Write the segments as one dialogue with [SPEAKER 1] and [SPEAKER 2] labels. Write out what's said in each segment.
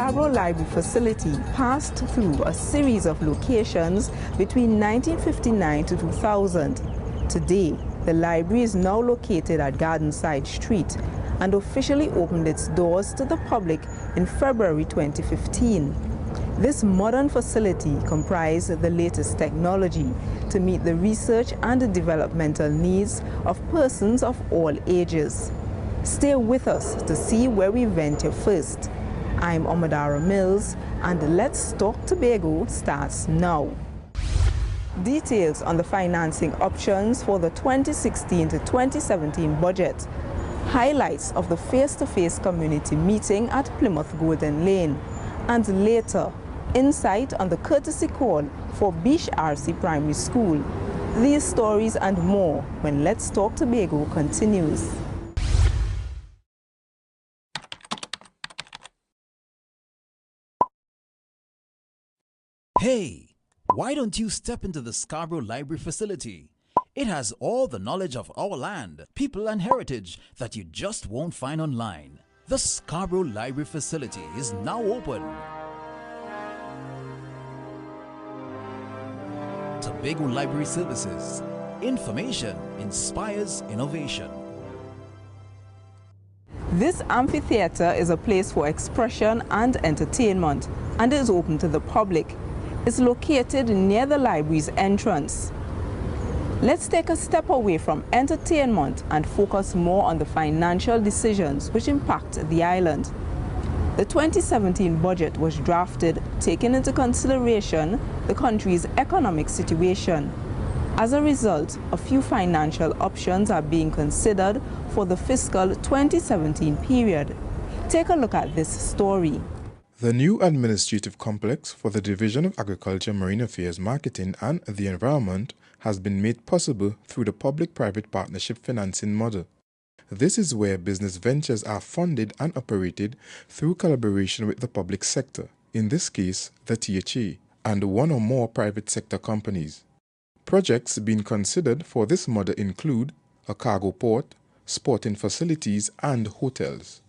[SPEAKER 1] Scarborough Library facility passed through a series of locations between 1959 to 2000. Today, the library is now located at Gardenside Street and officially opened its doors to the public in February 2015. This modern facility comprises the latest technology to meet the research and developmental needs of persons of all ages. Stay with us to see where we venture first. I'm Amadara Mills, and Let's Talk Tobago starts now. Details on the financing options for the 2016 to 2017 budget. Highlights of the face-to-face community meeting at Plymouth Golden Lane. And later, insight on the courtesy call for Bish RC Primary School. These stories and more when Let's Talk Tobago continues.
[SPEAKER 2] Hey, why don't you step into the Scarborough Library facility? It has all the knowledge of our land, people and heritage that you just won't find online. The Scarborough Library facility is now open. Tobago Library Services. Information inspires innovation.
[SPEAKER 1] This amphitheater is a place for expression and entertainment and is open to the public. It's located near the library's entrance. Let's take a step away from entertainment and focus more on the financial decisions which impact the island. The 2017 budget was drafted taking into consideration the country's economic situation. As a result, a few financial options are being considered for the fiscal 2017 period. Take a look at this story.
[SPEAKER 3] The new administrative complex for the Division of Agriculture, Marine Affairs, Marketing and the Environment has been made possible through the public-private partnership financing model. This is where business ventures are funded and operated through collaboration with the public sector, in this case the THA, and one or more private sector companies. Projects being considered for this model include a cargo port, sporting facilities and hotels.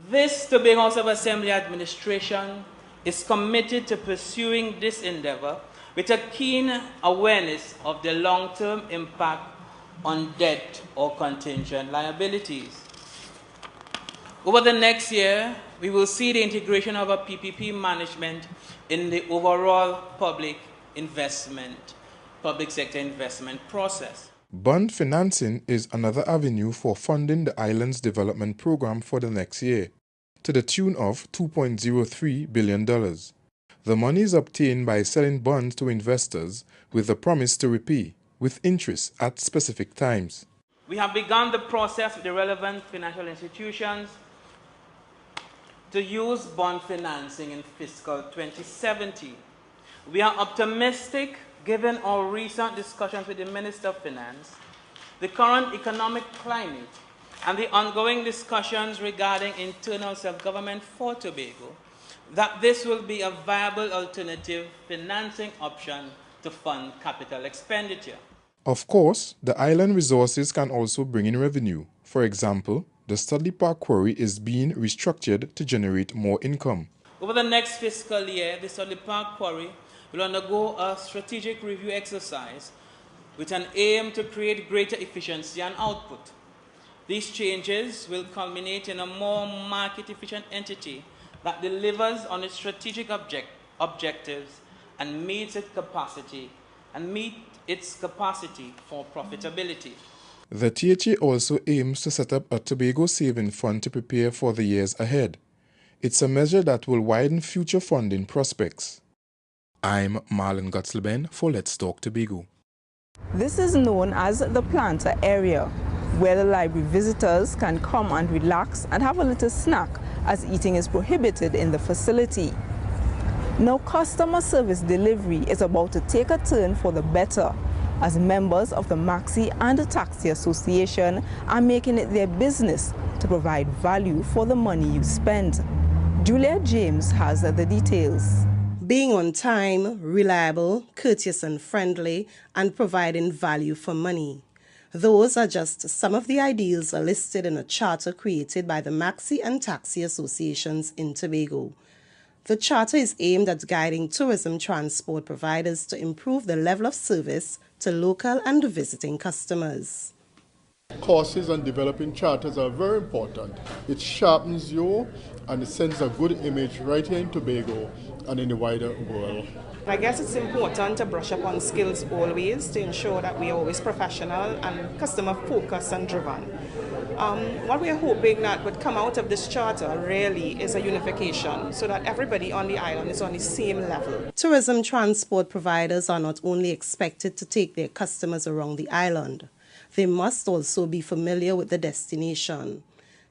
[SPEAKER 4] This Tobago House of Assembly administration is committed to pursuing this endeavor with a keen awareness of the long-term impact on debt or contingent liabilities. Over the next year, we will see the integration of a PPP management in the overall public sector investment process.
[SPEAKER 3] Bond financing is another avenue for funding the island's development program for the next year, to the tune of $2.03 billion. The money is obtained by selling bonds to investors with the promise to repay, with interest at specific times.
[SPEAKER 4] We have begun the process with the relevant financial institutions to use bond financing in fiscal 2017. We are optimistic given our recent discussions with the Minister of Finance, the current economic climate, and the ongoing discussions regarding internal self-government for Tobago, that this will be a viable alternative financing option to fund capital expenditure.
[SPEAKER 3] Of course, the island resources can also bring in revenue. For example, the Studley Park Quarry is being restructured to generate more income.
[SPEAKER 4] Over the next fiscal year, the Studley Park Quarry will undergo a strategic review exercise with an aim to create greater efficiency and output. These changes will culminate in a more market-efficient entity that delivers on its strategic objectives and meets its capacity for profitability.
[SPEAKER 3] The THA also aims to set up a Tobago saving fund to prepare for the years ahead. It's a measure that will widen future funding prospects. I'm Marlon Gotzelben for Let's Talk Tobago.
[SPEAKER 1] This is known as the planter area, where the library visitors can come and relax and have a little snack, as eating is prohibited in the facility. Now, customer service delivery is about to take a turn for the better, as members of the Maxi and the Taxi Association are making it their business to provide value for the money you spend. Julia James has the details.
[SPEAKER 5] Being on time, reliable, courteous and friendly, and providing value for money. Those are just some of the ideals listed in a charter created by the Maxi and Taxi Associations in Tobago. The charter is aimed at guiding tourism transport providers to improve the level of service to local and visiting customers.
[SPEAKER 6] Courses on developing charters are very important. It sharpens you and it sends a good image right here in Tobago and in the wider world.
[SPEAKER 7] I guess it's important to brush up on skills always to ensure that we are always professional and customer focused and driven. What we are hoping that would come out of this charter really is a unification so that everybody on the island is on the same level.
[SPEAKER 5] Tourism transport providers are not only expected to take their customers around the island, they must also be familiar with the destination.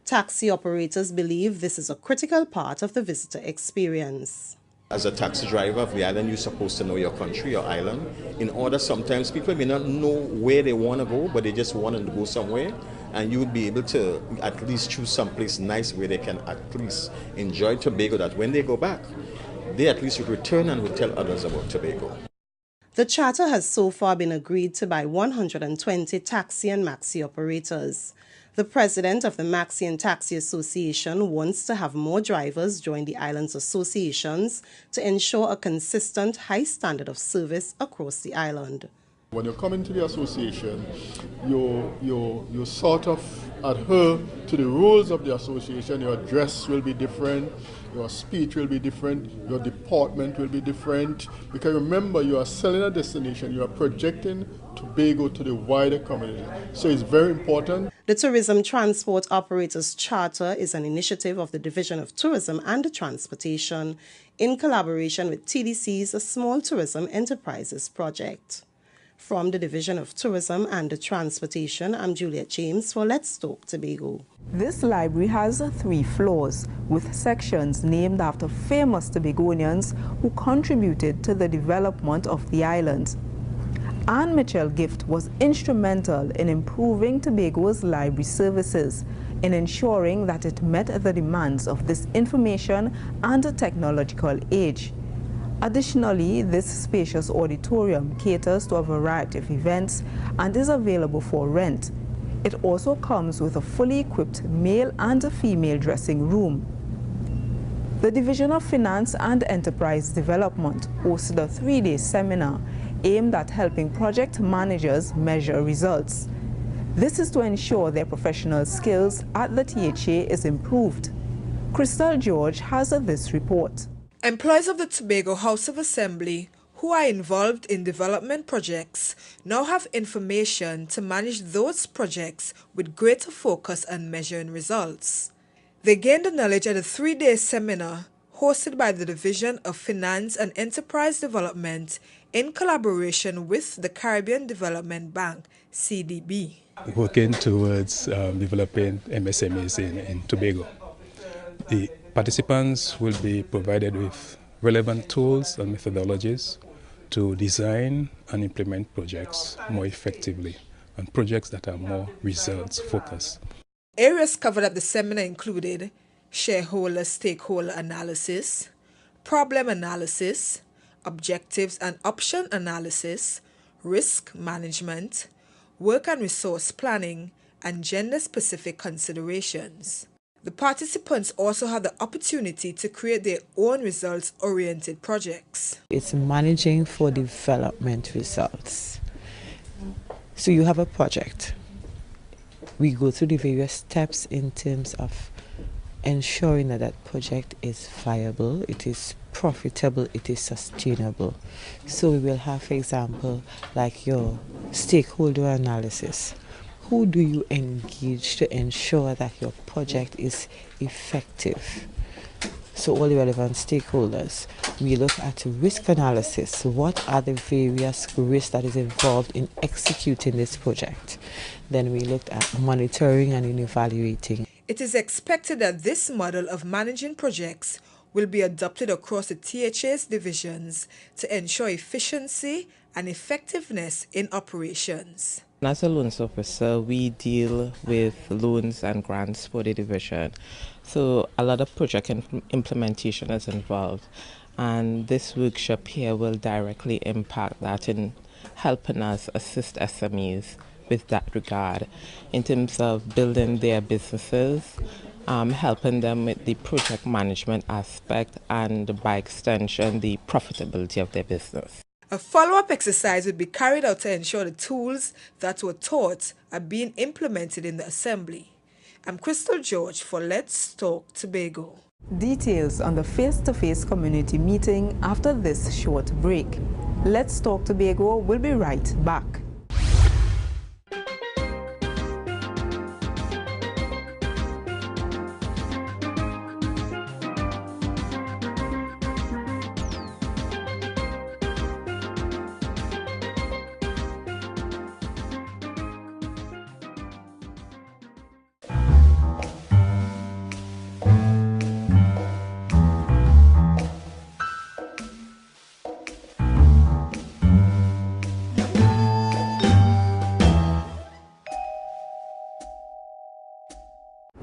[SPEAKER 5] Taxi operators believe this is a critical part of the visitor experience.
[SPEAKER 8] As a taxi driver of the island, you're supposed to know your country, your island. In order, sometimes people may not know where they want to go, but they just want to go somewhere. And you would be able to at least choose someplace nice where they can at least enjoy Tobago, that when they go back, they at least would return and would tell others about Tobago.
[SPEAKER 5] The charter has so far been agreed to by 120 taxi and maxi operators. The president of the Maxi and Taxi Association wants to have more drivers join the island's associations to ensure a consistent high standard of service across the island.
[SPEAKER 6] When you come into the association, you sort of adhere to the rules of the association. Your dress will be different, your speech will be different, your deportment will be different. Because remember, you are selling a destination, you are projecting Tobago to the wider community. So it's very important.
[SPEAKER 5] The Tourism Transport Operators Charter is an initiative of the Division of Tourism and Transportation in collaboration with TDC's Small Tourism Enterprises Project. From the Division of Tourism and Transportation, I'm Juliet James for Let's Talk Tobago.
[SPEAKER 1] This library has 3 floors with sections named after famous Tobagonians who contributed to the development of the island. Anne Mitchell Gift was instrumental in improving Tobago's library services, in ensuring that it met the demands of this information and technological age. Additionally, this spacious auditorium caters to a variety of events and is available for rent. It also comes with a fully equipped male and a female dressing room. The Division of Finance and Enterprise Development hosted a 3-day seminar aimed at helping project managers measure results. This is to ensure their professional skills at the THA is improved. Crystal George has this report.
[SPEAKER 9] Employees of the Tobago House of Assembly who are involved in development projects now have information to manage those projects with greater focus on measuring results. They gained the knowledge at a 3-day seminar hosted by the Division of Finance and Enterprise Development in collaboration with the Caribbean Development Bank, CDB.
[SPEAKER 10] Working towards developing MSMEs in Tobago. The participants will be provided with relevant tools and methodologies to design and implement projects more effectively, and projects that are more results focused.
[SPEAKER 9] Areas covered at the seminar included shareholder-stakeholder analysis, problem analysis, objectives and option analysis, risk management, work and resource planning, and gender-specific considerations. The participants also had the opportunity to create their own results-oriented projects.
[SPEAKER 11] It's managing for development results. So you have a project. We go through the various steps in terms of ensuring that that project is viable, it is profitable, it is sustainable. So we will have, for example, like your stakeholder analysis. Who do you engage to ensure that your project is effective? So all the relevant stakeholders. We look at risk analysis. What are the various risks that is involved in executing this project? Then we looked at monitoring and in evaluating.
[SPEAKER 9] It is expected that this model of managing projects will be adopted across the THA's divisions to ensure efficiency and effectiveness in operations.
[SPEAKER 12] As a loans officer, we deal with loans and grants for the division. So a lot of project implementation is involved. And this workshop here will directly impact that in helping us assist SMEs with that regard in terms of building their businesses helping them with the project management aspect and by extension the profitability of their business.
[SPEAKER 9] A follow-up exercise will be carried out to ensure the tools that were taught are being implemented in the assembly. I'm Crystal George for Let's Talk Tobago.
[SPEAKER 1] Details on the face-to-face community meeting after this short break. Let's Talk Tobago will be right back.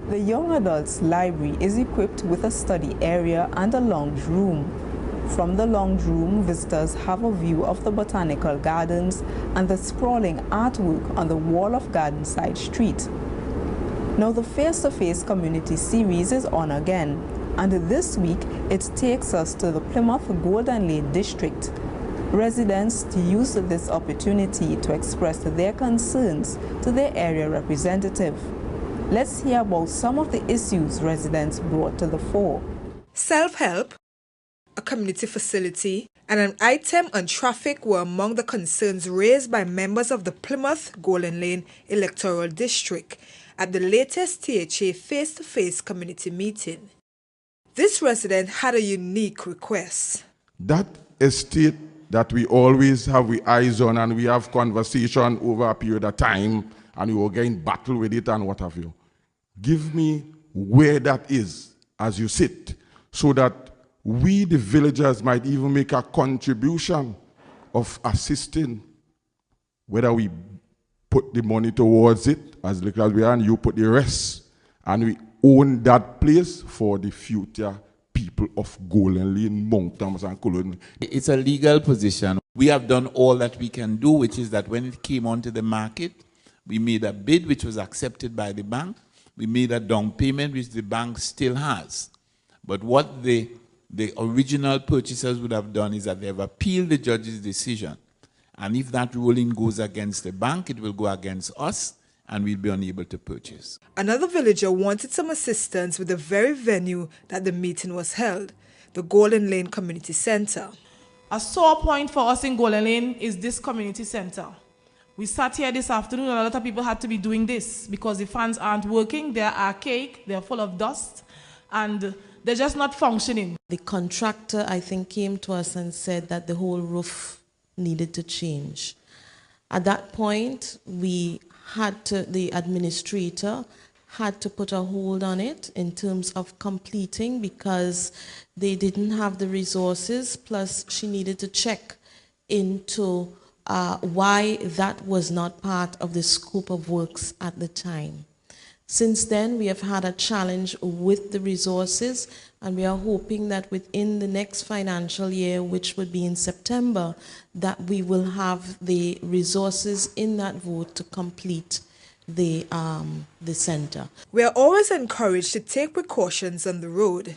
[SPEAKER 1] The Young Adults Library is equipped with a study area and a lounge room. From the lounge room, visitors have a view of the botanical gardens and the sprawling artwork on the wall of Gardenside Street. Now the face-to-face community series is on again, and this week it takes us to the Plymouth Golden Lane district. Residents use this opportunity to express their concerns to their area representative. Let's hear about some of the issues residents brought to the fore.
[SPEAKER 9] Self-help, a community facility, and an item on traffic were among the concerns raised by members of the Plymouth Golden Lane Electoral District at the latest THA face-to-face community meeting. This resident had a unique request.
[SPEAKER 13] That estate that we always have our eyes on and we have conversation over a period of time and we will get in battle with it and what have you. Give me where that is as you sit so that we, the villagers, might even make a contribution of assisting, whether we put the money towards it, as little as we are, and you put the rest, and we own that place for the future people of Golden Lane, Mount Thomas, and Colon.
[SPEAKER 14] It's a legal position. We have done all that we can do, which is that when it came onto the market, we made a bid which was accepted by the bank. We made a down payment which the bank still has. But what the original purchasers would have done is that they have appealed the judge's decision. And if that ruling goes against the bank, it will go against us and we'll be unable to purchase.
[SPEAKER 9] Another villager wanted some assistance with the very venue that the meeting was held, the Golden Lane Community Center.
[SPEAKER 15] A sore point for us in Golden Lane is this community center. We sat here this afternoon and a lot of people had to be doing this because the fans aren't working, they're archaic, they're full of dust, and they're just not functioning.
[SPEAKER 16] The contractor, I think, came to us and said that the whole roof needed to change. At that point, the administrator had to put a hold on it in terms of completing because they didn't have the resources, plus she needed to check into why that was not part of the scope of works at the time. Since then, we have had a challenge with the resources, and we are hoping that within the next financial year, which would be in September, that we will have the resources in that vote to complete the center.
[SPEAKER 9] We are always encouraged to take precautions on the road,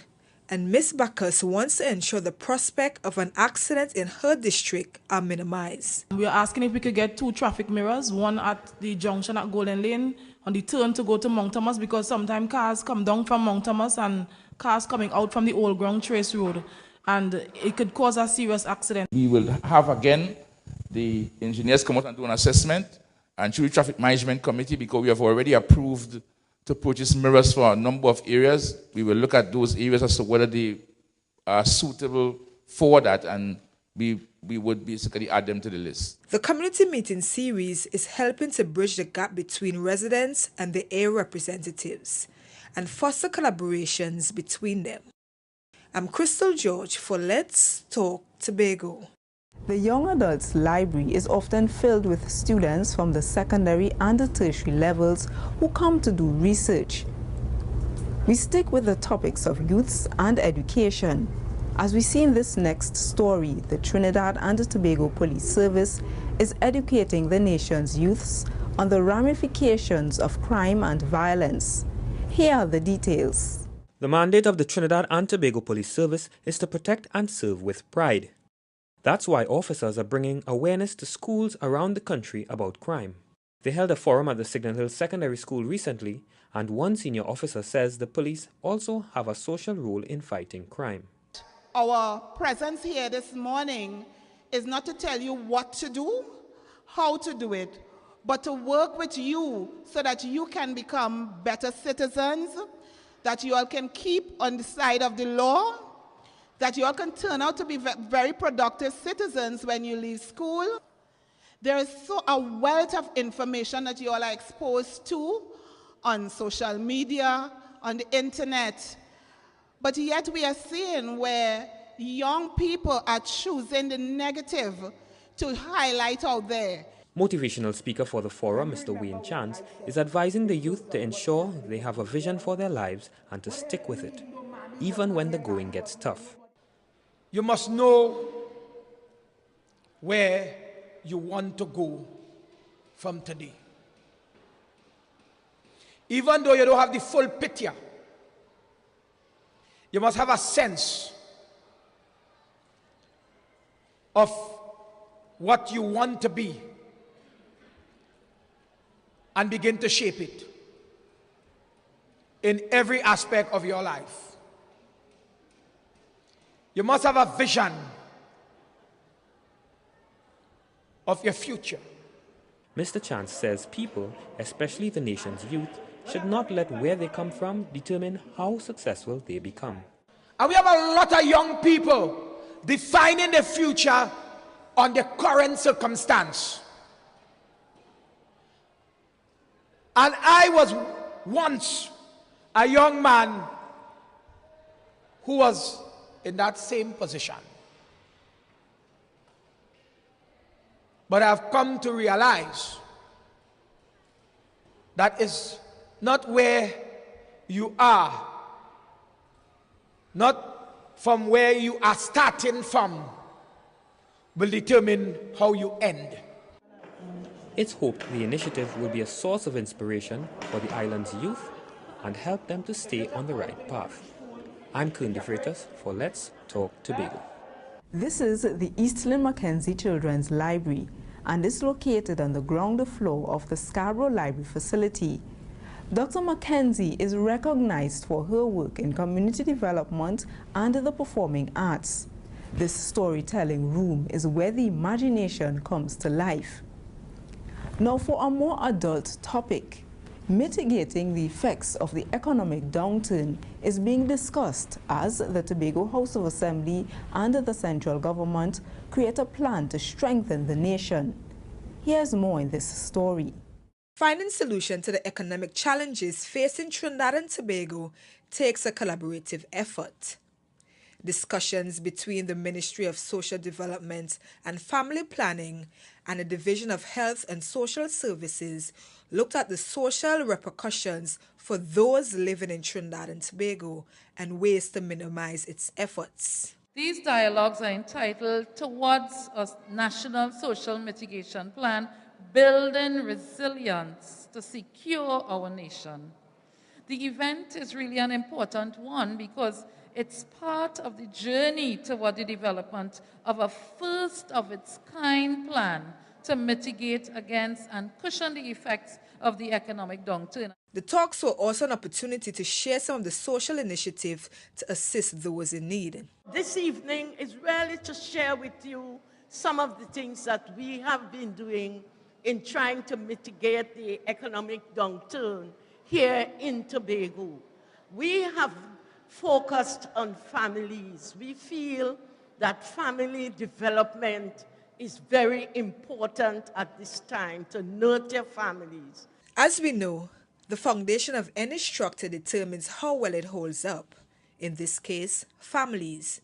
[SPEAKER 9] and Ms. Bacchus wants to ensure the prospect of an accident in her district are minimized.
[SPEAKER 15] We are asking if we could get 2 traffic mirrors, one at the junction at Golden Lane, on the turn to go to Mount Thomas, because sometimes cars come down from Mount Thomas and cars coming out from the Old Ground Trace Road, and it could cause a serious accident.
[SPEAKER 17] We will have again the engineers come out and do an assessment, and through the traffic management committee, because we have already approved to purchase mirrors for a number of areas. We will look at those areas as to whether they are suitable for that, and we would basically add them to the list.
[SPEAKER 9] The community meeting series is helping to bridge the gap between residents and the area representatives and foster collaborations between them. I'm Crystal George for Let's Talk Tobago.
[SPEAKER 1] The Young Adults Library is often filled with students from the secondary and the tertiary levels who come to do research. We stick with the topics of youths and education. As we see in this next story, the Trinidad and Tobago Police Service is educating the nation's youths on the ramifications of crime and violence. Here are the details.
[SPEAKER 18] The mandate of the Trinidad and Tobago Police Service is to protect and serve with pride. That's why officers are bringing awareness to schools around the country about crime. They held a forum at the Signal Hill Secondary School recently, and one senior officer says the police also have a social role in fighting crime.
[SPEAKER 19] Our presence here this morning is not to tell you what to do, how to do it, but to work with you so that you can become better citizens, that you all can keep on the side of the law, that you all can turn out to be very productive citizens when you leave school. There is a wealth of information that you all are exposed to on social media, on the internet, but yet we are seeing where young people are choosing the negative to highlight out there.
[SPEAKER 18] Motivational speaker for the forum, Mr. Wayne Chance, is advising the youth to ensure they have a vision for their lives and to stick with it, even when the going gets tough.
[SPEAKER 20] You must know where you want to go from today. Even though you don't have the full picture, you must have a sense of what you want to be and begin to shape it in every aspect of your life. You must have a vision of your future.
[SPEAKER 18] Mr. Chance says people, especially the nation's youth, should not let where they come from determine how successful they become.
[SPEAKER 20] And we have a lot of young people defining the future on the current circumstance. And I was once a young man who was in that same position. But I've come to realize that is not where you are, not from where you are starting from, will determine how you end.
[SPEAKER 18] It's hoped the initiative will be a source of inspiration for the island's youth and help them to stay on the right path. I'm Kuhn de Freitas for Let's Talk Tobago.
[SPEAKER 1] This is the Eastland Mackenzie Children's Library and is located on the ground floor of the Scarborough Library facility. Dr. Mackenzie is recognized for her work in community development and the performing arts. This storytelling room is where the imagination comes to life. Now for a more adult topic, mitigating the effects of the economic downturn is being discussed as the Tobago House of Assembly and the central government create a plan to strengthen the nation. Here's more in this story.
[SPEAKER 9] Finding solutions to the economic challenges facing Trinidad and Tobago takes a collaborative effort. Discussions between the Ministry of Social Development and Family Planning and the Division of Health and Social Services looked at the social repercussions for those living in Trinidad and Tobago and ways to minimize its efforts.
[SPEAKER 21] These dialogues are entitled Towards a National Social Mitigation Plan, Building Resilience to Secure Our Nation. The event is really an important one because it's part of the journey toward the development of a first-of-its-kind plan to mitigate against and cushion the effects of the economic downturn.
[SPEAKER 9] The talks were also an opportunity to share some of the social initiatives to assist those in need.
[SPEAKER 22] This evening is really to share with you some of the things that we have been doing in trying to mitigate the economic downturn here in Tobago. We have focused on families. We feel that family development is very important at this time to nurture families.
[SPEAKER 9] As we know, the foundation of any structure determines how well it holds up. In this case, families.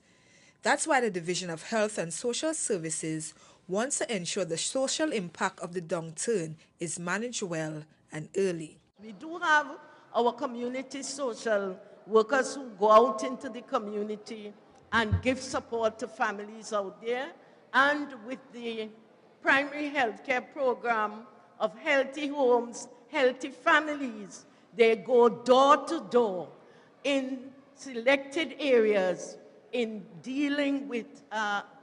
[SPEAKER 9] That's why the Division of Health and Social Services wants to ensure the social impact of the downturn is managed well and early.
[SPEAKER 22] We do have our community social workers who go out into the community and give support to families out there, and with the primary health care program of healthy homes, healthy families, They go door to door in selected areas in dealing with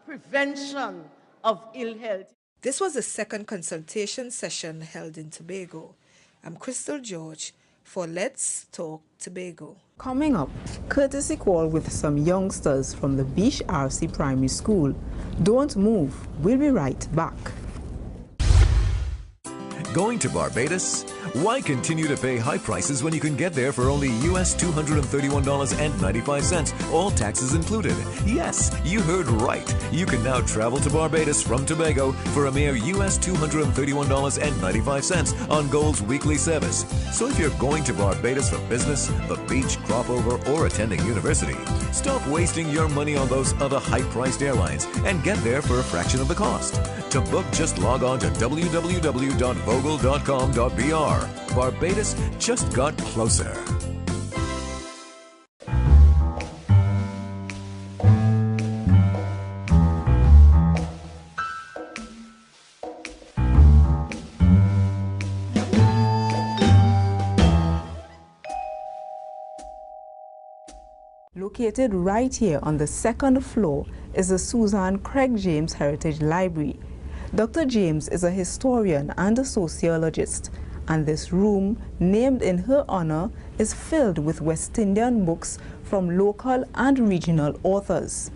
[SPEAKER 22] prevention of ill health.
[SPEAKER 9] This was the second consultation session held in Tobago. I'm Crystal George for Let's Talk Tobago.
[SPEAKER 1] Coming up, courtesy call with some youngsters from the Bish RC Primary School. Don't move, we'll be right back.
[SPEAKER 2] Going to Barbados? Why continue to pay high prices when you can get there for only US $231.95, all taxes included? Yes, you heard right. You can now travel to Barbados from Tobago for a mere US $231.95 on Gold's weekly service. So if you're going to Barbados for business, the beach, crop over, or attending university, stop wasting your money on those other high-priced airlines and get there for a fraction of the cost. To book, just log on to www.vogel.com.br. Barbados just got closer.
[SPEAKER 1] Located right here on the second floor is the Susan Craig James Heritage Library. Dr. James is a historian and a sociologist, and this room, named in her honor, is filled with West Indian books from local and regional authors.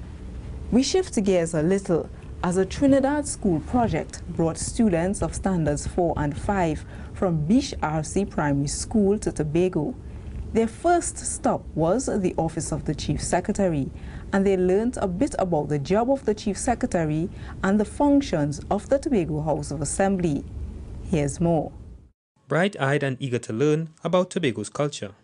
[SPEAKER 1] We shift gears a little as a Trinidad school project brought students of standards 4 and 5 from Bish RC Primary School to Tobago. Their first stop was the office of the Chief Secretary, and they learned a bit about the job of the Chief Secretary and the functions of the Tobago House of Assembly. Here's more.
[SPEAKER 18] Bright-eyed and eager to learn about Tobago's culture,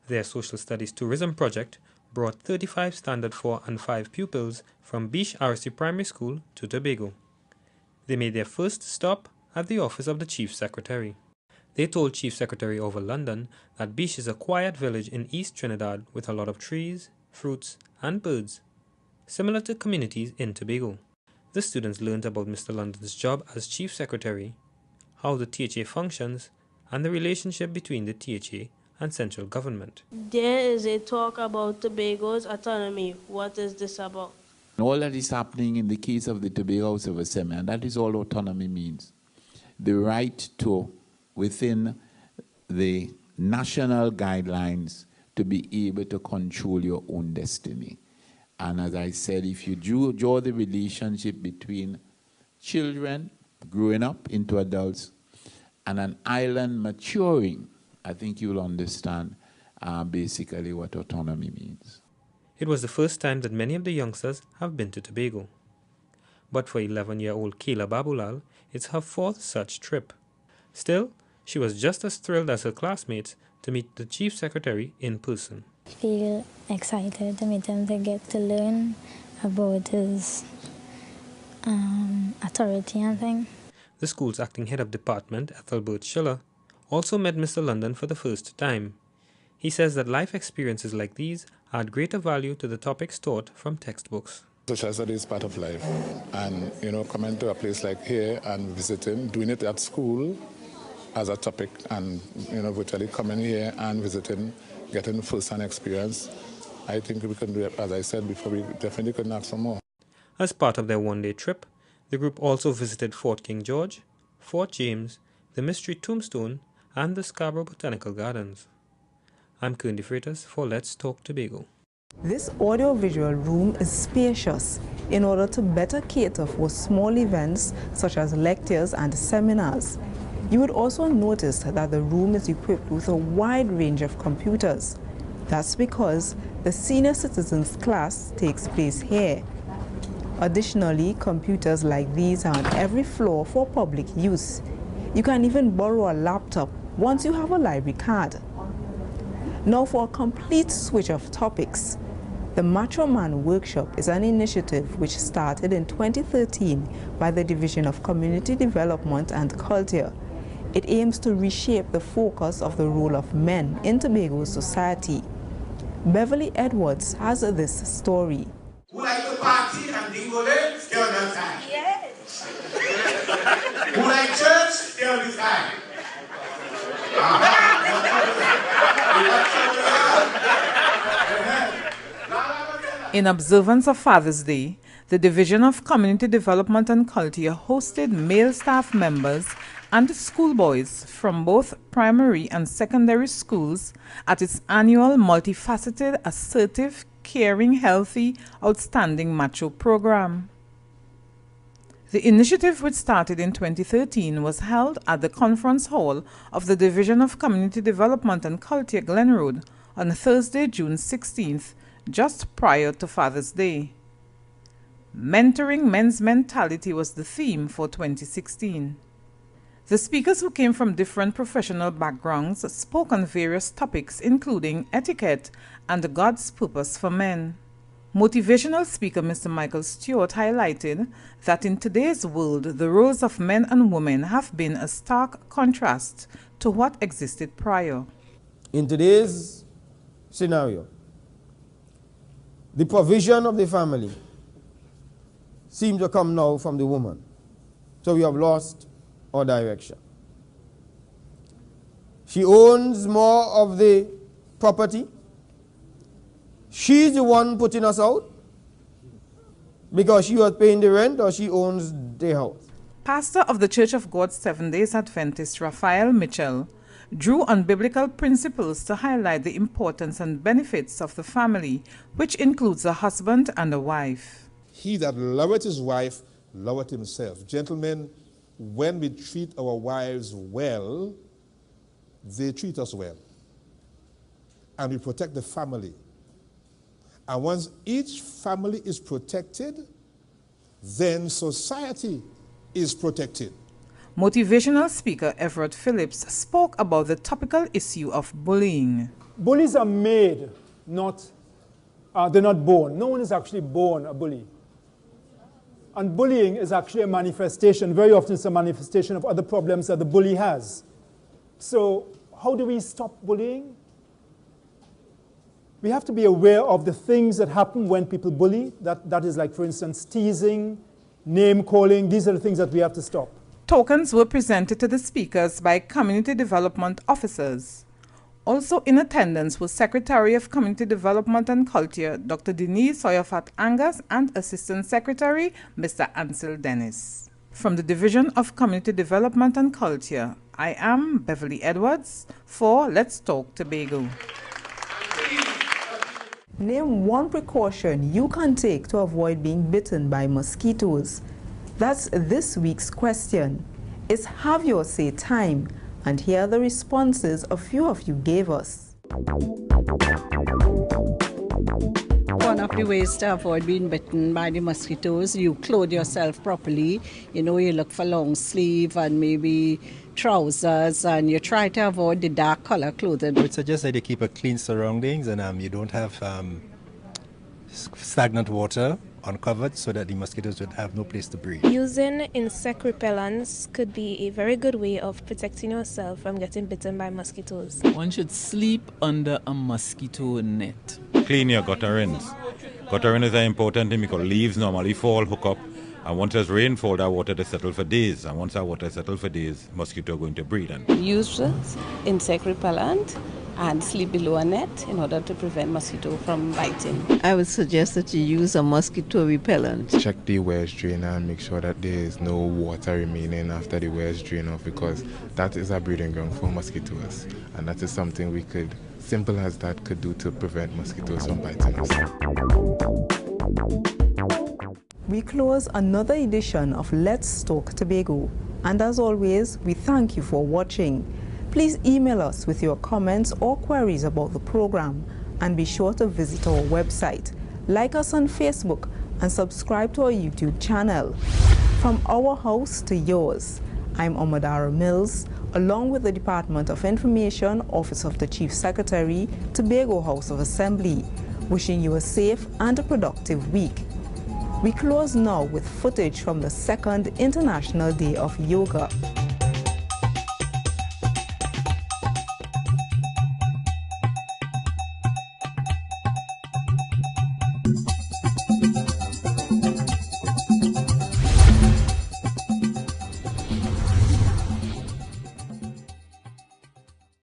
[SPEAKER 18] their Social Studies Tourism project brought 35 Standard 4 and 5 pupils from Bish RC Primary School to Tobago. They made their first stop at the office of the Chief Secretary. They told Chief Secretary over London that Bish is a quiet village in East Trinidad with a lot of trees, fruits, and birds, similar to communities in Tobago. The students learned about Mr. London's job as Chief Secretary, how the THA functions, and the relationship between the THA and central government.
[SPEAKER 4] There is a talk about Tobago's autonomy. What is this about?
[SPEAKER 14] All that is happening in the case of the Tobago House of Assembly, and that is all autonomy means. The right to, within the national guidelines, to be able to control your own destiny. And as I said, if you draw the relationship between children growing up into adults and an island maturing, I think you'll understand basically what autonomy means.
[SPEAKER 18] It was the first time that many of the youngsters have been to Tobago. But for 11-year-old Kayla Babulal, it's her fourth such trip. Still, she was just as thrilled as her classmates to meet the Chief Secretary in person.
[SPEAKER 23] I feel excited to meet him, to get to learn about his authority and things.
[SPEAKER 18] The school's acting head of department, Ethelbert Schiller, also met Mr. London for the first time. He says that life experiences like these add greater value to the topics taught from textbooks.
[SPEAKER 24] Social study is part of life, and coming to a place like here and visiting, doing it at school as a topic, and virtually coming here and visiting, getting first-hand experience, I think we can do it. As I said before, we definitely couldn't ask for more.
[SPEAKER 18] As part of their one-day trip, the group also visited Fort King George, Fort James, the Mystery Tombstone, and the Scarborough Botanical Gardens. I'm Kearney Freitas for Let's Talk Tobago.
[SPEAKER 1] This audio-visual room is spacious in order to better cater for small events such as lectures and seminars. You would also notice that the room is equipped with a wide range of computers. That's because the senior citizens class takes place here. Additionally, computers like these are on every floor for public use. You can even borrow a laptop once you have a library card. Now for a complete switch of topics. The Macho Man Workshop is an initiative which started in 2013 by the Division of Community Development and Culture. It aims to reshape the focus of the role of men in Tobago society. Beverly Edwards has this story.
[SPEAKER 25] Who like to party and dingo day? Stay on that side. Yes. Who like church? Stay on this side.
[SPEAKER 3] In observance of Father's Day, the Division of Community Development and Culture hosted male staff members and schoolboys from both primary and secondary schools at its annual multifaceted, assertive, caring, healthy, outstanding macho program. The initiative, which started in 2013, was held at the conference hall of the Division of Community Development and Culture, Glen Road, on Thursday, June 16th, just prior to Father's Day. Mentoring men's mentality was the theme for 2016. The speakers, who came from different professional backgrounds, spoke on various topics including etiquette and God's purpose for men. Motivational speaker Mr. Michael Stewart highlighted that in today's world, the roles of men and women have been a stark contrast to what existed prior.
[SPEAKER 5] In today's scenario, the provision of the family seems to come now from the woman. So we have lost our direction. She owns more of the property. She's the one putting us out because she was paying the rent, or she owns the house.
[SPEAKER 3] Pastor of the Church of God Seventh-day Adventist, Raphael Mitchell, drew on biblical principles to highlight the importance and benefits of the family, which includes a husband and a wife.
[SPEAKER 6] He that loveth his wife loveth himself. Gentlemen, when we treat our wives well, they treat us well. And we protect the family. And once each family is protected, then society is protected.
[SPEAKER 3] Motivational speaker Everett Phillips spoke about the topical issue of bullying.
[SPEAKER 7] Bullies are made, they're not born. No one is actually born a bully. And bullying is actually a manifestation, very often it's a manifestation of other problems that the bully has. So how do we stop bullying? We have to be aware of the things that happen when people bully. That is like, for instance, teasing, name-calling. These are the things that we have to stop.
[SPEAKER 3] Tokens were presented to the speakers by community development officers. Also in attendance was Secretary of Community Development and Culture, Dr. Denise Soyafat Angus, and Assistant Secretary, Mr. Ansel Dennis. From the Division of Community Development and Culture, I am Beverly Edwards for Let's Talk Tobago.
[SPEAKER 1] Name one precaution you can take to avoid being bitten by mosquitoes. That's this week's question. It's Have Your Say time, and here are the responses a few of you gave us.
[SPEAKER 8] One of the ways to avoid being bitten by the mosquitoes, you clothe yourself properly. You know, you look for long sleeve and maybe trousers, and you try to avoid the dark color clothing.
[SPEAKER 26] I would suggest that you keep a clean surroundings and you don't have stagnant water uncovered so that the mosquitoes would have no place to breed.
[SPEAKER 27] Using insect repellents could be a very good way of protecting yourself from getting bitten by mosquitoes.
[SPEAKER 28] One should sleep under a mosquito net.
[SPEAKER 29] Clean your gutterings. Gutterings are important because leaves normally fall, hook up, and once there's rainfall, that water is settled for days. And once that water is settled for days, mosquito are going to breed.
[SPEAKER 30] Use insect repellent and sleep below a net in order to prevent mosquito from biting.
[SPEAKER 31] I would suggest that you use a mosquito repellent.
[SPEAKER 32] Check the waste drain and make sure that there is no water remaining after the waste drain off, because that is a breeding ground for mosquitoes. And that is something we could, simple as that, could do to prevent mosquitoes from biting us.
[SPEAKER 1] We close another edition of Let's Talk Tobago. And as always, we thank you for watching. Please email us with your comments or queries about the program, and be sure to visit our website, like us on Facebook, and subscribe to our YouTube channel. From our house to yours, I'm Amadara Mills, along with the Department of Information, Office of the Chief Secretary, Tobago House of Assembly, wishing you a safe and a productive week. We close now with footage from the 2nd International Day of Yoga.